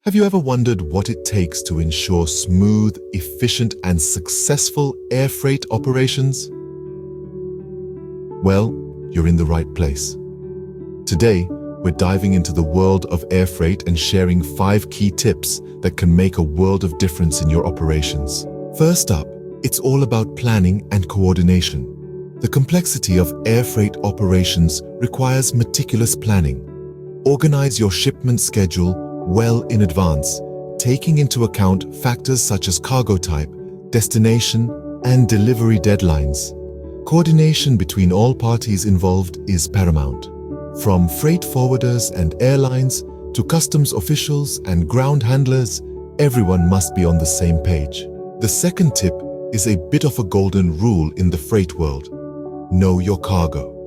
Have you ever wondered what it takes to ensure smooth, efficient, and successful air freight operations? Well, you're in the right place. Today, we're diving into the world of air freight and sharing 5 key tips that can make a world of difference in your operations. First up, it's all about planning and coordination. The complexity of air freight operations requires meticulous planning. Organize your shipment schedule well in advance, taking into account factors such as cargo type, destination, and delivery deadlines. Coordination between all parties involved is paramount. From freight forwarders and airlines to customs officials and ground handlers, everyone must be on the same page. The second tip is a bit of a golden rule in the freight world. Know your cargo.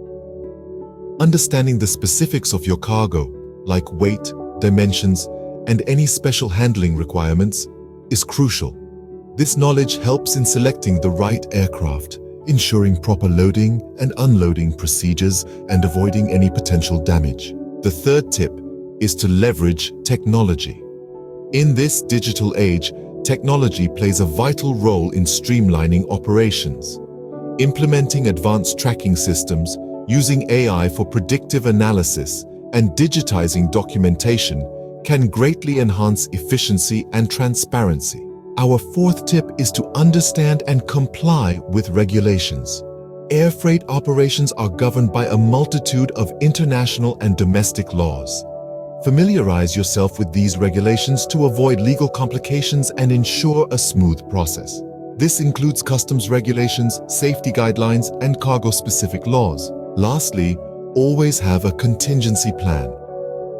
Understanding the specifics of your cargo, like weight, dimensions, and any special handling requirements, is crucial. This knowledge helps in selecting the right aircraft, ensuring proper loading and unloading procedures, and avoiding any potential damage. The third tip is to leverage technology. In this digital age, technology plays a vital role in streamlining operations. Implementing advanced tracking systems, using AI for predictive analysis, and digitizing documentation can greatly enhance efficiency and transparency. Our fourth tip is to understand and comply with regulations. Air freight operations are governed by a multitude of international and domestic laws. Familiarize yourself with these regulations to avoid legal complications and ensure a smooth process. This includes customs regulations, safety guidelines, and cargo-specific laws. Lastly, always have a contingency plan.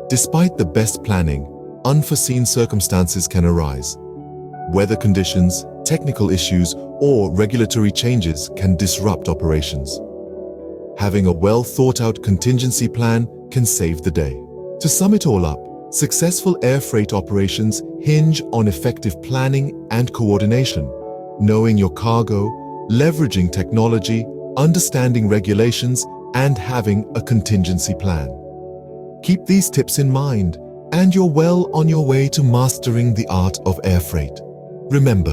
Despite the best planning, unforeseen circumstances can arise. Weather conditions, technical issues, or regulatory changes can disrupt operations. Having a well-thought-out contingency plan can save the day. To sum it all up, successful air freight operations hinge on effective planning and coordination. Knowing your cargo, leveraging technology, understanding regulations, and having a contingency plan. Keep these tips in mind, and you're well on your way to mastering the art of air freight. Remember,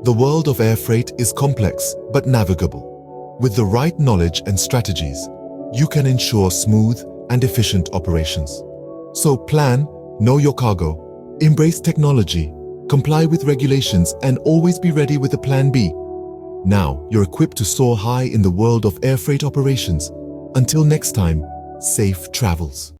the world of air freight is complex but navigable. With the right knowledge and strategies, you can ensure smooth and efficient operations. So plan, know your cargo, embrace technology, comply with regulations, and always be ready with a plan B. Now, you're equipped to soar high in the world of air freight operations. Until next time, safe travels.